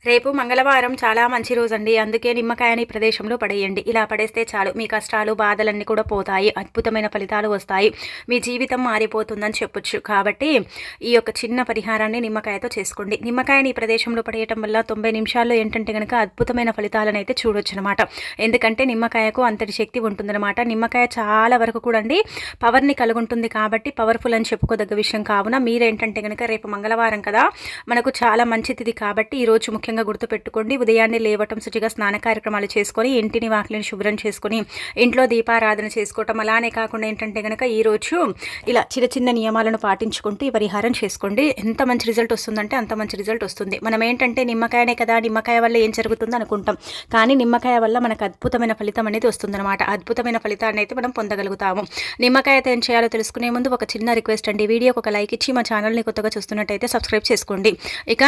రేపు మంగళవారం చాలా మంచి రోజండి. అందుకే నిమ్మకాయని ప్రదేశంలో పడేయండి. ఇలా పడేస్తే చాలు మీ కష్టాలు, బాధలన్నీ కూడా పోతాయి. అద్భుతమైన ఫలితాలు వస్తాయి. మీ జీవితం మారిపోతుందని చెప్పొచ్చు. కాబట్టి ఈ యొక్క చిన్న పరిహారాన్ని నిమ్మకాయతో చేసుకోండి. నిమ్మకాయని ఈ ప్రదేశంలో పడేయటం వల్ల 90 నిమిషాల్లో ఏంటంటే గనక అద్భుతమైన ఫలితాలను అయితే చూడొచ్చనమాట. ఎందుకంటే నిమ్మకాయకు అంతటి శక్తి ఉంటుందన్నమాట. నిమ్మకాయ చాలా వరకు కూడా అండి పవర్ని కలుగుంటుంది. కాబట్టి పవర్ఫుల్ అని చెప్పుకోదగ్గ విషయం కావున మీరేంటంటే గనక రేపు మంగళవారం కదా, మనకు చాలా మంచి తిథి కాబట్టి ఈరోజు ముఖ్యంగా గుర్తుపెట్టుకోండి. ఉదయాన్నే లేవటం, శుచిగా స్నాన కార్యక్రమాలు చేసుకొని ఇంటిని వాకిలిని శుభ్రం చేసుకొని ఇంట్లో దీపారాధన చేసుకోవటం. అలానే కాకుండా ఏంటంటే గనక ఈరోజు ఇలా చిన్న చిన్న నియమాలను పాటించుకుంటూ ఈ పరిహారం చేసుకోండి. ఎంత మంచి రిజల్ట్ వస్తుందంటే అంత మంచి రిజల్ట్ వస్తుంది. మనం ఏంటంటే నిమ్మకాయనే కదా, నిమ్మకాయ వల్ల ఏం జరుగుతుందో అనుకుంటాం. కానీ నిమ్మకాయ వల్ల మనకు అద్భుతమైన ఫలితం అనేది వస్తుందన్నమాట. అద్భుతమైన ఫలితాన్ని అయితే మనం పొందగలుగుతాము. నిమ్మకాయతో ఏం చేయాలో తెలుసుకునే ముందు ఒక చిన్న రిక్వెస్ట్ అండి. వీడియోకి ఒక లైక్ ఇచ్చి మా ఛానల్ని కొత్తగా చూస్తున్నట్టయితే సబ్స్క్రైబ్ చేసుకోండి. ఇక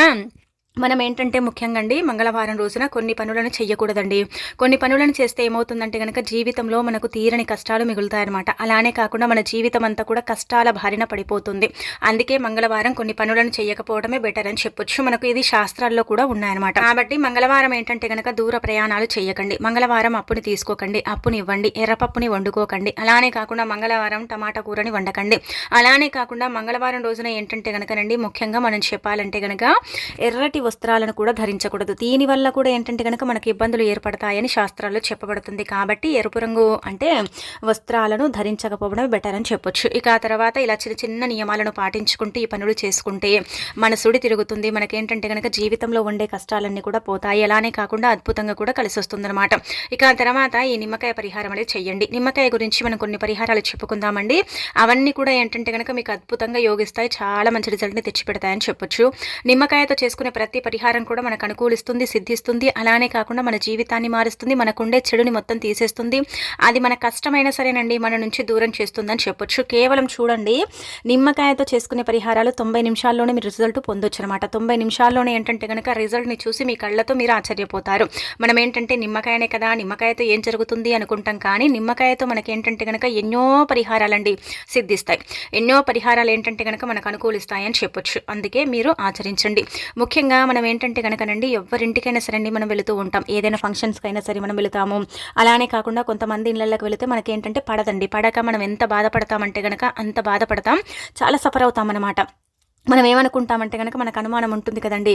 మనం ఏంటంటే ముఖ్యంగా అండి మంగళవారం రోజున కొన్ని పనులను చెయ్యకూడదండి. కొన్ని పనులను చేస్తే ఏమవుతుందంటే కనుక జీవితంలో మనకు తీరని కష్టాలు మిగులుతాయన్నమాట. అలానే కాకుండా మన జీవితం అంతా కూడా కష్టాల బారిన పడిపోతుంది. అందుకే మంగళవారం కొన్ని పనులను చేయకపోవడమే బెటర్ అని చెప్పొచ్చు. మనకు ఇది శాస్త్రాల్లో కూడా ఉన్నాయన్నమాట. కాబట్టి మంగళవారం ఏంటంటే కనుక దూర ప్రయాణాలు చేయకండి. మంగళవారం అప్పుని తీసుకోకండి, అప్పుని ఇవ్వండి, ఎర్రపప్పుని వండుకోకండి. అలానే కాకుండా మంగళవారం టమాటా కూరని వండకండి. అలానే కాకుండా మంగళవారం రోజున ఏంటంటే కనుకనండి ముఖ్యంగా మనం చెప్పాలంటే కనుక ఎర్రటి వస్త్రాలను కూడా ధరించకూడదు. దీనివల్ల కూడా ఏంటంటే కనుక మనకి ఇబ్బందులు ఏర్పడతాయని శాస్త్రాల్లో చెప్పబడుతుంది. కాబట్టి ఎరుపు రంగు అంటే వస్త్రాలను ధరించకపోవడం బెటర్ అని చెప్పొచ్చు. ఇక ఆ తర్వాత ఇలా చిన్న చిన్న నియమాలను పాటించుకుంటూ ఈ పనులు చేసుకుంటే మన సుడి తిరుగుతుంది. మనకేంటంటే కనుక జీవితంలో ఉండే కష్టాలన్నీ కూడా పోతాయి. అలానే కాకుండా అద్భుతంగా కూడా కలిసి వస్తుందన్నమాట. ఇక ఆ తర్వాత ఈ నిమ్మకాయ పరిహారం అనేది చెయ్యండి. నిమ్మకాయ గురించి మనం కొన్ని పరిహారాలు చెప్పుకుందామండి. అవన్నీ కూడా ఏంటంటే కనుక మీకు అద్భుతంగా యోగిస్తాయి. చాలా మంచి రిజల్ట్ని తెచ్చిపెడతాయని చెప్పొచ్చు. నిమ్మకాయతో చేసుకునే ప్రతి పరిహారం కూడా మనకు అనుకూలిస్తుంది, సిద్ధిస్తుంది. అలానే కాకుండా మన జీవితాన్ని మారుస్తుంది, మనకుండే చెడుని మొత్తం తీసేస్తుంది. అది మన కష్టమైనా సరేనండి మన నుంచి దూరం చేస్తుందని చెప్పొచ్చు. కేవలం చూడండి, నిమ్మకాయతో చేసుకునే పరిహారాలు 90 నిమిషాల్లోనే మీరు రిజల్ట్ పొందొచ్చు అనమాట. 90 నిమిషాల్లోనే ఏంటంటే కనుక రిజల్ట్ని చూసి మీ కళ్ళతో మీరు ఆశ్చర్యపోతారు. మనం ఏంటంటే నిమ్మకాయనే కదా, నిమ్మకాయతో ఏం జరుగుతుంది అనుకుంటాం. కానీ నిమ్మకాయతో మనకేంటంటే కనుక ఎన్నో పరిహారాలండి సిద్ధిస్తాయి. ఎన్నో పరిహారాలు ఏంటంటే కనుక మనకు అనుకూలిస్తాయి అని చెప్పొచ్చు. అందుకే మీరు ఆచరించండి. ముఖ్యంగా మనం ఏంటంటే కనుకనండి ఎవరింటికైనా సరే మనం వెళుతూ ఉంటాం. ఏదైనా ఫంక్షన్స్కి అయినా సరే మనం వెళుతాము. అలానే కాకుండా కొంతమంది ఇళ్ళకి వెళితే మనకేంటంటే పడదండి. పడక మనం ఎంత బాధపడతామంటే కనుక అంత బాధపడతాం, చాలా సఫర్ అవుతాం అన్నమాట. మనం ఏమనుకుంటామంటే కనుక మనకు అనుమానం ఉంటుంది కదండి.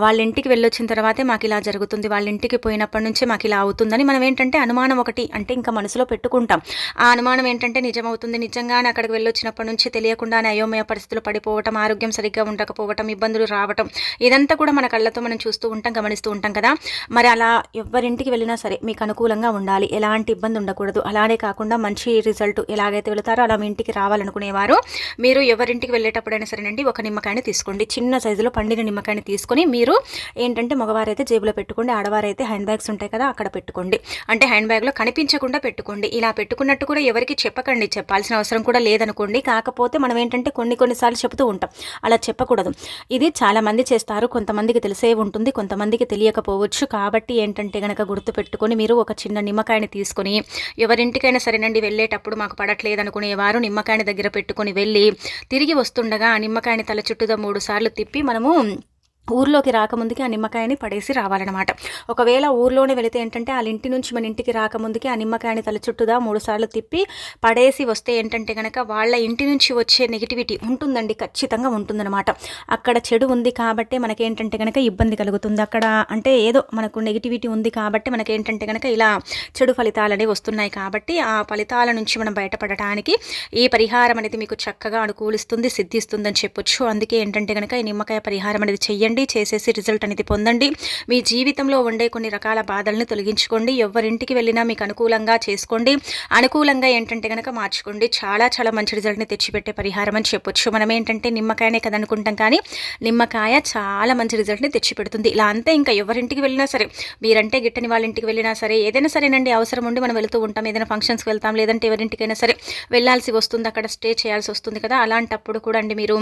వాళ్ళ ఇంటికి వెళ్ళొచ్చిన తర్వాతే మాకు ఇలా జరుగుతుంది, వాళ్ళ ఇంటికి పోయినప్పటి నుంచే మాకు ఇలా అవుతుందని మనం ఏంటంటే అనుమానం ఒకటి అంటే ఇంకా మనసులో పెట్టుకుంటాం. ఆ అనుమానం ఏంటంటే నిజమవుతుంది. నిజంగానే అక్కడికి వెళ్ళొచ్చినప్పటి నుంచి తెలియకుండానే అయోమయ పరిస్థితులు పడిపోవటం, ఆరోగ్యం సరిగ్గా ఉండకపోవటం, ఇబ్బందులు రావటం, ఇదంతా కూడా మన కళ్ళతో మనం చూస్తూ ఉంటాం, గమనిస్తూ ఉంటాం కదా. మరి అలా ఎవరింటికి వెళ్ళినా సరే మీకు అనుకూలంగా ఉండాలి, ఎలాంటి ఇబ్బంది ఉండకూడదు. అలానే కాకుండా మంచి రిజల్ట్ ఎలాగైతే వెళతారో అలా మీ ఇంటికి రావాలనుకునేవారు మీరు ఎవరింటికి వెళ్ళేటప్పుడైనా సరేనండి ఒక నిమ్మకాయని తీసుకోండి. చిన్న సైజులో పండిన నిమ్మకాయని తీసుకొని మీరు ఏంటంటే మగవారైతే జేబులో పెట్టుకోండి, ఆడవారైతే హ్యాండ్ బ్యాగ్స్ ఉంటాయి కదా అక్కడ పెట్టుకోండి. అంటే హ్యాండ్ బ్యాగ్లో కనిపించకుండా పెట్టుకోండి. ఇలా పెట్టుకున్నట్టు కూడా ఎవరికి చెప్పకండి, చెప్పాల్సిన అవసరం కూడా లేదనుకోండి. కాకపోతే మనం ఏంటంటే కొన్నిసార్లు చెబుతూ ఉంటాం, అలా చెప్పకూడదు. ఇది చాలా మంది చేస్తారు, కొంతమందికి తెలిసే ఉంటుంది, కొంతమందికి తెలియకపోవచ్చు. కాబట్టి ఏంటంటే గనక గుర్తు పెట్టుకొని మీరు ఒక చిన్న నిమ్మకాయని తీసుకొని ఎవరింటికైనా సరేనండి వెళ్ళేటప్పుడు మాకు పడట్లేదు అనుకునేవారు నిమ్మకాయని దగ్గర పెట్టుకొని వెళ్ళి తిరిగి వస్తుండగా ఆ నిమ్మకాయని తల చుట్టూదా 3 సార్లు తిప్పి మనము ఊర్లోకి రాకముందుకి ఆ నిమ్మకాయని పడేసి రావాలన్నమాట. ఒకవేళ ఊర్లోనే వెళితే ఏంటంటే వాళ్ళ ఇంటి నుంచి మన ఇంటికి రాకముందుకి ఆ నిమ్మకాయని తల చుట్టూదా 3 సార్లు తిప్పి పడేసి వస్తే ఏంటంటే కనుక వాళ్ళ ఇంటి నుంచి వచ్చే నెగిటివిటీ ఉంటుందండి, ఖచ్చితంగా ఉంటుందన్నమాట. అక్కడ చెడు ఉంది కాబట్టి మనకేంటంటే కనుక ఇబ్బంది కలుగుతుంది. అక్కడ అంటే ఏదో మనకు నెగిటివిటీ ఉంది కాబట్టి మనకేంటంటే కనుక ఇలా చెడు ఫలితాలు అనేవి వస్తున్నాయి. కాబట్టి ఆ ఫలితాల నుంచి మనం బయటపడటానికి ఈ పరిహారం అనేది మీకు చక్కగా అనుకూలిస్తుంది, సిద్ధిస్తుందని చెప్పొచ్చు. అందుకే ఏంటంటే కనుక ఈ నిమ్మకాయ పరిహారం అనేది చెయ్యండి, చేసేసి రిజల్ట్ అనేది పొందండి. మీ జీవితంలో ఉండే కొన్ని రకాల బాధల్ని తొలగించుకోండి. ఎవరింటికి వెళ్ళినా మీకు అనుకూలంగా చేసుకోండి, అనుకూలంగా ఏంటంటే కనుక మార్చుకోండి. చాలా చాలా మంచి రిజల్ట్ని తెచ్చిపెట్టే పరిహారం అని చెప్పొచ్చు. మనం ఏంటంటే నిమ్మకాయనే కదా అనుకుంటాం, కానీ నిమ్మకాయ చాలా మంచి రిజల్ట్ని తెచ్చిపెడుతుంది. ఇలా అంతే, ఇంకా ఎవరింటికి వెళ్ళినా సరే, మీరంటే గిట్టని వాళ్ళ ఇంటికి వెళ్ళినా సరే, ఏదైనా సరేనండి అవసరం ఉండి మనం వెళుతూ ఉంటాం, ఏదైనా ఫంక్షన్స్కి వెళ్తాం, లేదంటే ఎవరింటికైనా సరే వెళ్ళాల్సి వస్తుంది, అక్కడ స్టే చేయాల్సి వస్తుంది కదా. అలాంటప్పుడు కూడా అండి మీరు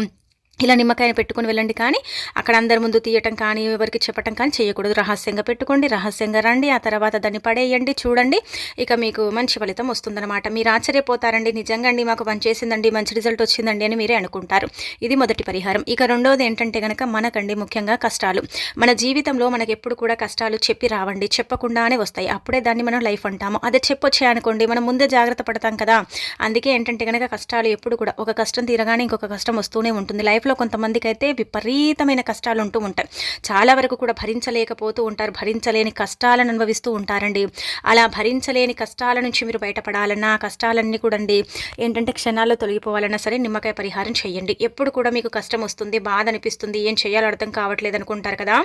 ఇలా నిమ్మకాయని పెట్టుకొని వెళ్ళండి. కానీ అక్కడ అందరి ముందు తీయటం కానీ, ఎవరికి చెప్పటం కానీ చేయకూడదు. రహస్యంగా పెట్టుకోండి, రహస్యంగా రండి, ఆ తర్వాత దాన్ని పడేయండి. చూడండి, ఇక మీకు మంచి ఫలితం వస్తుందన్నమాట. మీరు ఆశ్చర్యపోతారండి, నిజంగా అండి మాకు పనిచేసిందండి, మంచి రిజల్ట్ వచ్చిందండి అని మీరే అనుకుంటారు. ఇది మొదటి పరిహారం. ఇక రెండోది ఏంటంటే గనక మనకండి ముఖ్యంగా కష్టాలు. మన జీవితంలో మనకు ఎప్పుడు కూడా కష్టాలు చెప్పి రావండి, చెప్పకుండానే వస్తాయి. అప్పుడే దాన్ని మనం లైఫ్ అంటాము. అదే చెప్పొచ్చాయనుకోండి మనం ముందే జాగ్రత్త పడతాం కదా. అందుకే ఏంటంటే గనక కష్టాలు ఎప్పుడు కూడా ఒక కష్టం తీరగానే ఇంకొక కష్టం వస్తూనే ఉంటుంది. లైఫ్లో కొంతమందికి అయితే విపరీతమైన కష్టాలు ఉంటూ ఉంటాయి. చాలా వరకు కూడా భరించలేకపోతూ ఉంటారు, భరించలేని కష్టాలను అనుభవిస్తూ ఉంటారండి. అలా భరించలేని కష్టాల నుంచి మీరు బయటపడాలన్నా, కష్టాలన్నీ కూడా అండి ఏంటంటే క్షణాల్లో తొలగిపోవాలన్నా సరే నిమ్మకాయ పరిహారం చేయండి. ఎప్పుడు కూడా మీకు కష్టం వస్తుంది, బాధ అనిపిస్తుంది, ఏం చేయాలో అర్థం కావట్లేదు అనుకుంటారు కదా,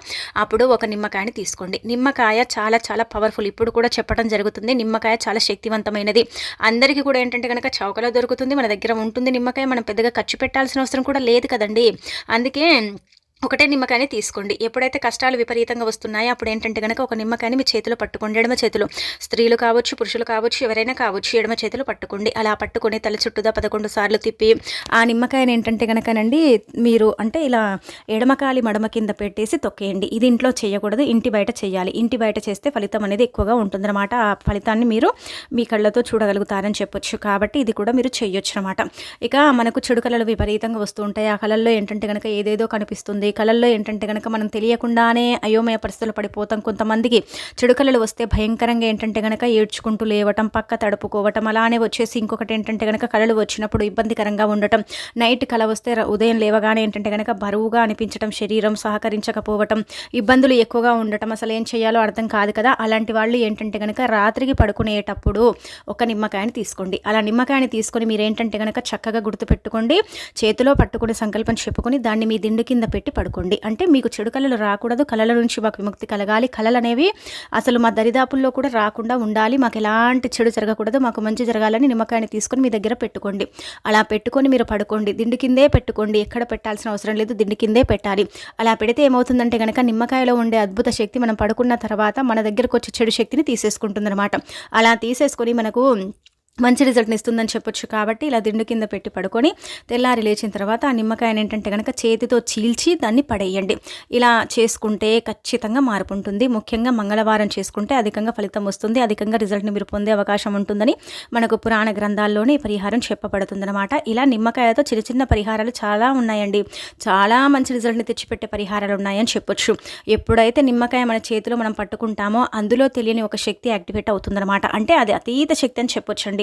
అప్పుడు ఒక నిమ్మకాయని తీసుకోండి. నిమ్మకాయ చాలా చాలా పవర్ఫుల్. ఇప్పుడు కూడా చెప్పడం జరుగుతుంది, నిమ్మకాయ చాలా శక్తివంతమైనది. అందరికీ కూడా ఏంటంటే కనుక చౌకలో దొరుకుతుంది, మన దగ్గర ఉంటుంది నిమ్మకాయ. మనం పెద్దగా ఖర్చు పెట్టాల్సిన అవసరం కూడా లేదు కదండి. అందుకే ఒకటే నిమ్మకాయని తీసుకోండి. ఎప్పుడైతే కష్టాలు విపరీతంగా వస్తున్నాయో అప్పుడు ఏంటంటే కనుక ఒక నిమ్మకాయని మీ చేతిలో పట్టుకోండి. ఎడమ చేతిలో, స్త్రీలు కావచ్చు, పురుషులు కావచ్చు, ఎవరైనా కావచ్చు, ఎడమ చేతిలో పట్టుకోండి. అలా పట్టుకొని తల చుట్టూదా 11 సార్లు తిప్పి ఆ నిమ్మకాయని ఏంటంటే కనుకనండి మీరు అంటే ఇలా ఎడమకాలి మడమ కింద పెట్టేసి తొక్కేయండి. ఇది ఇంట్లో చేయకూడదు, ఇంటి బయట చేయాలి. ఇంటి బయట చేస్తే ఫలితం అనేది ఎక్కువగా ఉంటుందన్నమాట. ఆ ఫలితాన్ని మీరు మీ కళ్ళతో చూడగలుగుతారని చెప్పొచ్చు. కాబట్టి ఇది కూడా మీరు చేయొచ్చు అనమాట. ఇక మనకు చెడు కళలు విపరీతంగా వస్తూ ఉంటాయి. ఆ కళల్లో ఏంటంటే కనుక ఏదేదో కనిపిస్తుంది. కళల్లో ఏంటంటే కనుక మనం తెలియకుండానే అయోమయ పరిస్థితులు పడిపోతాం. కొంతమందికి చెడు కళలు వస్తే భయంకరంగా ఏంటంటే కనుక ఏడ్చుకుంటూ లేవటం, పక్క తడుపుకోవటం, అలానే వచ్చేసి ఇంకొకటి ఏంటంటే కనుక కళలు వచ్చినప్పుడు ఇబ్బందికరంగా ఉండటం. నైట్ కళ వస్తే ఉదయం లేవగానే ఏంటంటే కనుక బరువుగా అనిపించడం, శరీరం సహకరించకపోవటం, ఇబ్బందులు ఎక్కువగా ఉండటం, అసలు ఏం చేయాలో అర్థం కాదు కదా. అలాంటి వాళ్ళు ఏంటంటే కనుక రాత్రికి పడుకునేటప్పుడు ఒక నిమ్మకాయని తీసుకోండి. అలా నిమ్మకాయని తీసుకొని మీరు ఏంటంటే కనుక చక్కగా గుర్తుపెట్టుకోండి. చేతిలో పట్టుకుని సంకల్పం చెప్పుకొని దాన్ని మీ దిండు కింద పెట్టి పడుకోండి. అంటే మీకు చెడు కళలు రాకూడదు, కళల నుంచి మాకు విముక్తి కలగాలి, కళలు అనేవి అసలు మా దరిదాపుల్లో కూడా రాకుండా ఉండాలి, మాకు ఎలాంటి చెడు జరగకూడదు, మాకు మంచి జరగాలని నిమ్మకాయని తీసుకొని మీ దగ్గర పెట్టుకోండి. అలా పెట్టుకొని మీరు పడుకోండి. దిండు కిందే పెట్టుకోండి, ఎక్కడ పెట్టాల్సిన అవసరం లేదు, దిండు కిందే పెట్టాలి. అలా పెడితే ఏమవుతుందంటే కనుక నిమ్మకాయలో ఉండే అద్భుత శక్తి మనం పడుకున్న తర్వాత మన దగ్గరకు వచ్చే చెడు శక్తిని తీసేసుకుంటుందన్నమాట. అలా తీసేసుకొని మనకు మంచి రిజల్ట్ని ఇస్తుందని చెప్పొచ్చు. కాబట్టి ఇలా దిండు కింద పెట్టి పడుకొని తెల్లారి లేచిన తర్వాత ఆ నిమ్మకాయని ఏంటంటే కనుక చేతితో చీల్చి దాన్ని పడేయండి. ఇలా చేసుకుంటే ఖచ్చితంగా మార్పు ఉంటుంది. ముఖ్యంగా మంగళవారం చేసుకుంటే అధికంగా ఫలితం వస్తుంది, అధికంగా రిజల్ట్ని మీరు పొందే అవకాశం ఉంటుందని మనకు పురాణ గ్రంథాల్లోనే ఈ పరిహారం చెప్పబడుతుందన్నమాట. ఇలా నిమ్మకాయతో చిన్న చిన్న పరిహారాలు చాలా ఉన్నాయండి. చాలా మంచి రిజల్ట్ని తెచ్చిపెట్టే పరిహారాలు ఉన్నాయని చెప్పొచ్చు. ఎప్పుడైతే నిమ్మకాయ మన చేతిలో మనం పట్టుకుంటామో అందులో తెలియని ఒక శక్తి యాక్టివేట్ అవుతుందన్నమాట. అంటే అది అతీత శక్తి అని చెప్పొచ్చండి.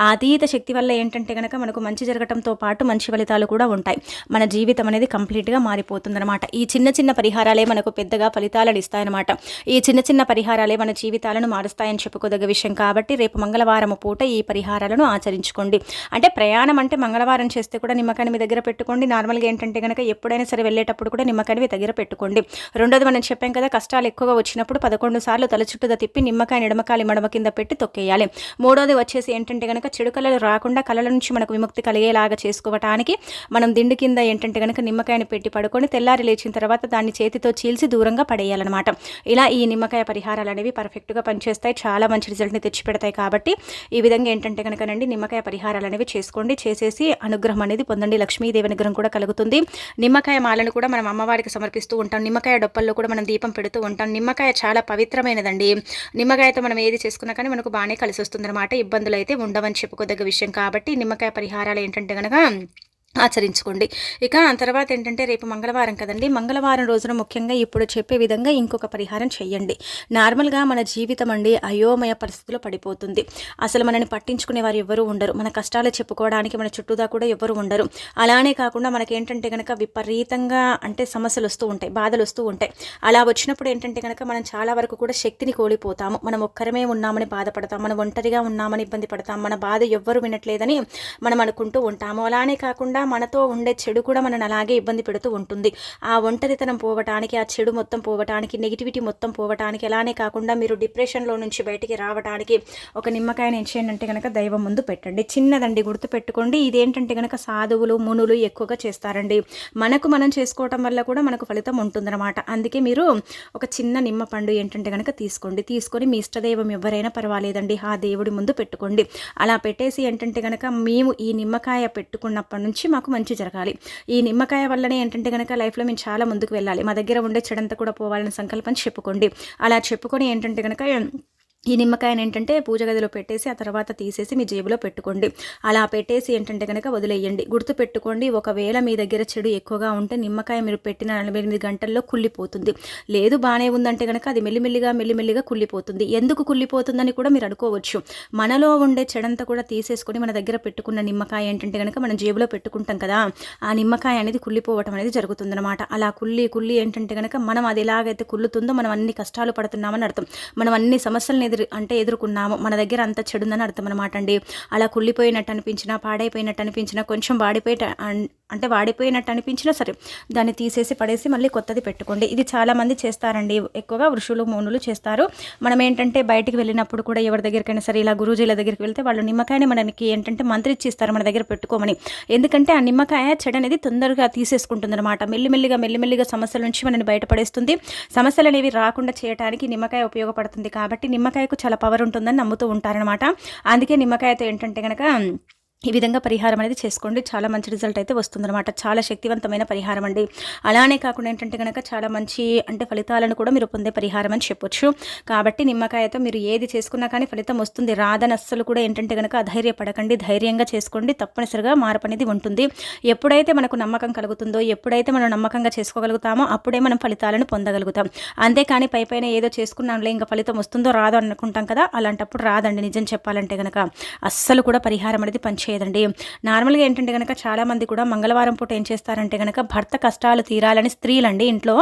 ఆ అతీత శక్తి వల్ల ఏంటంటే కనుక మనకు మంచి జరగటంతో పాటు మంచి ఫలితాలు కూడా ఉంటాయి. మన జీవితం అనేది కంప్లీట్గా మారిపోతుందన్నమాట. ఈ చిన్న చిన్న పరిహారాలే మనకు పెద్దగా ఫలితాలను ఇస్తాయన్నమాట. ఈ చిన్న చిన్న పరిహారాలే మన జీవితాలను మారుస్తాయని చెప్పుకోదగ్గ విషయం. కాబట్టి రేపు మంగళవారం పూట ఈ పరిహారాలను ఆచరించుకోండి. అంటే ప్రయాణం అంటే మంగళవారం చేస్తే కూడా నిమ్మకాయని మీ దగ్గర పెట్టుకోండి. నార్మల్గా ఏంటంటే కనుక ఎప్పుడైనా సరే వెళ్ళేటప్పుడు కూడా నిమ్మకాయని మీ దగ్గర పెట్టుకోండి. రెండోది మనం చెప్పాం కదా, కష్టాలు ఎక్కువగా వచ్చినప్పుడు 11 సార్లు తల చుట్టూదా తిప్పి నిమ్మకాయని ఎడమకాలి మడమ కింద పెట్టి తొక్కేయాలి. మూడోది వచ్చేసి ఏంటంటే కనుక చెడు కళలు రాకుండా కళల నుంచి మనకు విముక్తి కలిగేలాగా చేసుకోవటానికి మనం దిండు కింద ఏంటంటే కనుక నిమ్మకాయని పెట్టి పడుకొని తెల్లారి లేచిన తర్వాత దాన్ని చేతితో చీల్చి దూరంగా పడేయాలన్నమాట. ఇలా ఈ నిమ్మకాయ పరిహారాలు అనేవి పర్ఫెక్ట్గా పనిచేస్తాయి, చాలా మంచి రిజల్ట్ని తెచ్చిపెడతాయి. కాబట్టి ఈ విధంగా ఏంటంటే కనుకనండి నిమ్మకాయ పరిహారాలు అనేవి చేసుకోండి. చేసేసి అనుగ్రహం అనేది పొందండి. లక్ష్మీదేవి అనుగ్రహం కూడా కలుగుతుంది. నిమ్మకాయ మాలను కూడా మనం అమ్మవారికి సమర్పిస్తూ ఉంటాం. నిమ్మకాయ డొప్పల్లో కూడా మనం దీపం పెడుతూ ఉంటాం. నిమ్మకాయ చాలా పవిత్రమైనదండి. నిమ్మకాయతో మనం ఏది చేసుకున్నా కానీ మనకు బాగానే కలిసి వస్తుందన్నమాట. ఇబ్బందులు అయితే ఉండవని చెప్పుకోదగ్గ విషయం. కాబట్టి నిమ్మకాయ పరిహారాలు ఏంటంటే కనుక ఆచరించుకోండి. ఇక తర్వాత ఏంటంటే రేపు మంగళవారం కదండి, మంగళవారం రోజున ముఖ్యంగా ఇప్పుడు చెప్పే విధంగా ఇంకొక పరిహారం చేయండి. నార్మల్గా మన జీవితం అండి అయోమయ పరిస్థితిలో పడిపోతుంది. అసలు మనని పట్టించుకునే వారు ఎవరు ఉండరు, మన కష్టాలు చెప్పుకోవడానికి మన చుట్టూదా కూడా ఎవరు ఉండరు. అలానే కాకుండా మనకేంటంటే కనుక విపరీతంగా అంటే సమస్యలు వస్తూ ఉంటాయి, బాధలు వస్తూ ఉంటాయి. అలా వచ్చినప్పుడు ఏంటంటే కనుక మనం చాలా వరకు కూడా శక్తిని కోల్పోతాము. మనం ఒక్కరమే ఉన్నామని బాధపడతాం, మనం ఒంటరిగా ఉన్నామని ఇబ్బంది పడతాం, మన బాధ ఎవ్వరు వినట్లేదని మనం అనుకుంటూ ఉంటాము. అలానే కాకుండా మనతో ఉండే చెడు కూడా మనని అలాగే ఇబ్బంది పెడుతూ ఉంటుంది. ఆ ఒంటరితనం పోవటానికి, ఆ చెడు మొత్తం పోవటానికి, నెగిటివిటీ మొత్తం పోవటానికి, అలానే కాకుండా మీరు డిప్రెషన్లో నుంచి బయటికి రావడానికి ఒక నిమ్మకాయని ఏం చేయండి అంటే కనుక దైవం ముందు పెట్టండి. చిన్నదండి, గుర్తు పెట్టుకోండి. ఇదేంటంటే కనుక సాధువులు మునులు ఎక్కువగా చేస్తారండి. మనకు మనం చేసుకోవటం వల్ల కూడా మనకు ఫలితం ఉంటుందన్నమాట. అందుకే మీరు ఒక చిన్న నిమ్మ పండు ఏంటంటే కనుక తీసుకోండి. తీసుకొని మీ ఇష్టదైవం ఎవరైనా పర్వాలేదండి ఆ దేవుడి ముందు పెట్టుకోండి. అలా పెట్టేసి ఏంటంటే కనుక మేము ఈ నిమ్మకాయ పెట్టుకున్నప్పటి నుంచి మాకు మంచి జరగాలి. ఈ నిమ్మకాయ వల్లనే ఏంటంటే కనుక లైఫ్లో మేము చాలా ముందుకు వెళ్ళాలి, మా దగ్గర ఉండే చెడంతా కూడా పోవాలని సంకల్పం చెప్పుకోండి. అలా చెప్పుకొని ఏంటంటే కనుక ఈ నిమ్మకాయని ఏంటంటే పూజ గదిలో పెట్టేసి ఆ తర్వాత తీసేసి మీ జేబులో పెట్టుకోండి. అలా పెట్టేసి ఏంటంటే కనుక వదిలేయండి. గుర్తు పెట్టుకోండి, ఒకవేళ మీ దగ్గర చెడు ఎక్కువగా ఉంటే నిమ్మకాయ మీరు పెట్టిన 48 గంటల్లో కుళ్ళిపోతుంది. లేదు బాగానే ఉందంటే కనుక అది మెల్లిమెల్లిగా కుళ్ళిపోతుంది. ఎందుకు కుళ్ళిపోతుందని కూడా మీరు అనుకోవచ్చు. మనలో ఉండే చెడంతా కూడా తీసేసుకొని మన దగ్గర పెట్టుకున్న నిమ్మకాయ ఏంటంటే కనుక మనం జేబులో పెట్టుకుంటాం కదా, ఆ నిమ్మకాయ అనేది కుళ్ళిపోవటం అనేది జరుగుతుందన్నమాట. అలా కుళ్ళి ఏంటంటే కనుక మనం అది ఎలాగైతే కుళ్ళుతుందో మనం అన్ని కష్టాలు పడుతున్నామని అర్థం. మనం అన్ని సమస్యలను ఎదుర్కొన్నాము, మన దగ్గర అంత చెడుందని అర్థం అనమాట అండి. అలా కుళ్ళిపోయినట్టు అనిపించినా, పాడైపోయినట్టు అనిపించినా, కొంచెం వాడిపోయినట్టు అనిపించినా సరే దాన్ని తీసేసి పడేసి మళ్ళీ కొత్తది పెట్టుకోండి. ఇది చాలామంది చేస్తారండి, ఎక్కువగా ఋషులు మౌనులు చేస్తారు. మనం ఏంటంటే బయటికి వెళ్ళినప్పుడు కూడా ఎవరి దగ్గరికైనా సరే ఇలా గురూజీల దగ్గరికి వెళ్తే వాళ్ళు నిమ్మకాయని మనకి ఏంటంటే మంత్రిచ్చి ఇస్తారు మన దగ్గర పెట్టుకోమని. ఎందుకంటే ఆ నిమ్మకాయ చెడు అనేది తొందరగా తీసేసుకుంటుంది అనమాట. మెల్లిమెల్లిగా సమస్యల నుంచి మనని బయటపడేస్తుంది. సమస్యలు అనేవి రాకుండా చేయడానికి నిమ్మకాయ ఉపయోగపడుతుంది. కాబట్టి నిమ్మకాయకు చాలా పవర్ ఉంటుందని నమ్ముతూ ఉంటారనమాట. అందుకే నిమ్మకాయతో ఏంటంటే కనుక ఈ విధంగా పరిహారం అనేది చేసుకోండి, చాలా మంచి రిజల్ట్ అయితే వస్తుందన్నమాట. చాలా శక్తివంతమైన పరిహారం అండి. అలానే కాకుండా ఏంటంటే కనుక చాలా మంచి ఫలితాలను కూడా మీరు పొందే పరిహారం అని చెప్పొచ్చు. కాబట్టి నిమ్మకాయతో మీరు ఏది చేసుకున్నా కానీ ఫలితం వస్తుంది. రాదని అస్సలు కూడా ఏంటంటే కనుక అధైర్యపడకండి, ధైర్యంగా చేసుకోండి, తప్పనిసరిగా మార్పు అనేది ఉంటుంది. ఎప్పుడైతే మనకు నమ్మకం కలుగుతుందో, ఎప్పుడైతే మనం నమ్మకంగా చేసుకోగలుగుతామో అప్పుడే మనం ఫలితాలను పొందగలుగుతాం. అంతేకాని పైన ఏదో చేసుకున్నాంలే ఇంకా ఫలితం వస్తుందో రాదో అనుకుంటాం కదా, అలాంటప్పుడు రాదండి. నిజం చెప్పాలంటే కనుక అస్సలు కూడా పరిహారం అనేది చేయదండి. నార్మల్గా ఏంటంటే కనుక చాలామంది కూడా మంగళవారం పూట ఏం చేస్తారంటే కనుక భర్త కష్టాలు తీరాలని స్త్రీలండి ఇంట్లో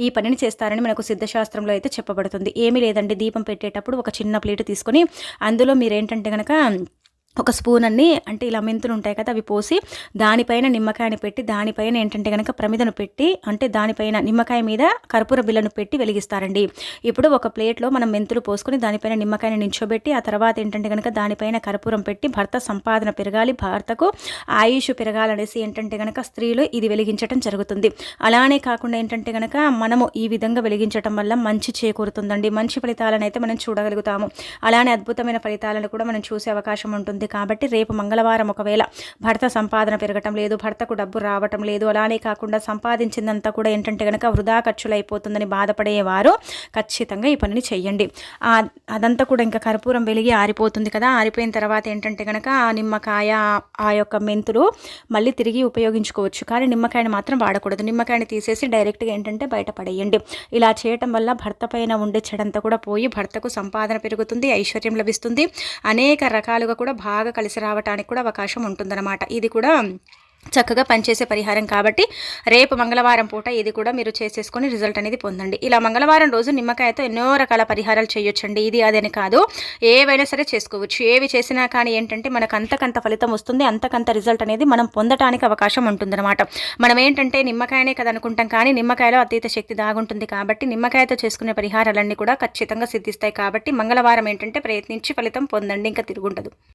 ఈ పనిని చేస్తారని మనకు సిద్ధశాస్త్రంలో అయితే చెప్పబడుతుంది. ఏమీ లేదండి, దీపం పెట్టేటప్పుడు ఒక చిన్న ప్లేట్ తీసుకొని అందులో మీరేంటంటే కనుక ఒక స్పూన్ అన్ని ఇలా మెంతులు ఉంటాయి కదా అవి పోసి దానిపైన నిమ్మకాయని పెట్టి దానిపైన ఏంటంటే కనుక ప్రమిదను పెట్టి దానిపైన నిమ్మకాయ మీద కర్పూర బిళ్ళను పెట్టి వెలిగిస్తారండి. ఇప్పుడు ఒక ప్లేట్లో మనం మెంతులు పోసుకొని దానిపైన నిమ్మకాయని నించోబెట్టి ఆ తర్వాత ఏంటంటే కనుక దానిపైన కర్పూరం పెట్టి భర్త సంపాదన పెరగాలి, భర్తకు ఆయుష్ పెరగాలనేసి ఏంటంటే కనుక స్త్రీలు ఇది వెలిగించడం జరుగుతుంది. అలానే కాకుండా ఏంటంటే కనుక మనము ఈ విధంగా వెలిగించడం వల్ల మంచి చేకూరుతుందండి. మంచి ఫలితాలను అయితే మనం చూడగలుగుతాము. అలానే అద్భుతమైన ఫలితాలను కూడా మనం చూసే అవకాశం ఉంటుంది. కాబట్టి రేపు మంగళవారం ఒకవేళ భర్త సంపాదన పెరగటం లేదు, భర్తకు డబ్బు రావటం లేదు, అలానే కాకుండా సంపాదించిందంతా కూడా ఏంటంటే కనుక వృధా ఖర్చులు అయిపోతుందని బాధపడేవారు ఖచ్చితంగా ఈ పనిని చెయ్యండి. అదంతా కూడా ఇంకా కర్పూరం వెలిగి ఆరిపోతుంది కదా, ఆరిపోయిన తర్వాత ఏంటంటే కనుక ఆ నిమ్మకాయ ఆ యొక్క మెంతులు మళ్ళీ తిరిగి ఉపయోగించుకోవచ్చు. కానీ నిమ్మకాయని మాత్రం వాడకూడదు. నిమ్మకాయని తీసేసి డైరెక్ట్గా ఏంటంటే బయట పడేయండి. ఇలా చేయటం వల్ల భర్త పైన ఉండే చెడంతా కూడా పోయి భర్తకు సంపాదన పెరుగుతుంది, ఐశ్వర్యం లభిస్తుంది, అనేక రకాలుగా కూడా బాగా కలిసి రావడానికి కూడా అవకాశం ఉంటుందన్నమాట. ఇది కూడా చక్కగా పనిచేసే పరిహారం కాబట్టి రేపు మంగళవారం పూట ఇది కూడా మీరు చేసేసుకొని రిజల్ట్ అనేది పొందండి. ఇలా మంగళవారం రోజు నిమ్మకాయతో ఎన్నో రకాల పరిహారాలు చేయొచ్చండి. ఇది అదని కాదు, ఏవైనా సరే చేసుకోవచ్చు. ఏవి చేసినా కానీ ఏంటంటే మనకు అంతకంత ఫలితం వస్తుంది, అంతకంత రిజల్ట్ అనేది మనం పొందటానికి అవకాశం ఉంటుందన్నమాట. మనం ఏంటంటే నిమ్మకాయనే కదా అనుకుంటాం, కానీ నిమ్మకాయలో అతీత శక్తి దాగుంటుంది. కాబట్టి నిమ్మకాయతో చేసుకునే పరిహారాలన్నీ కూడా ఖచ్చితంగా సిద్ధిస్తాయి. కాబట్టి మంగళవారం ఏంటంటే ప్రయత్నించి ఫలితం పొందండి, ఇంకా తిరుగుండదు.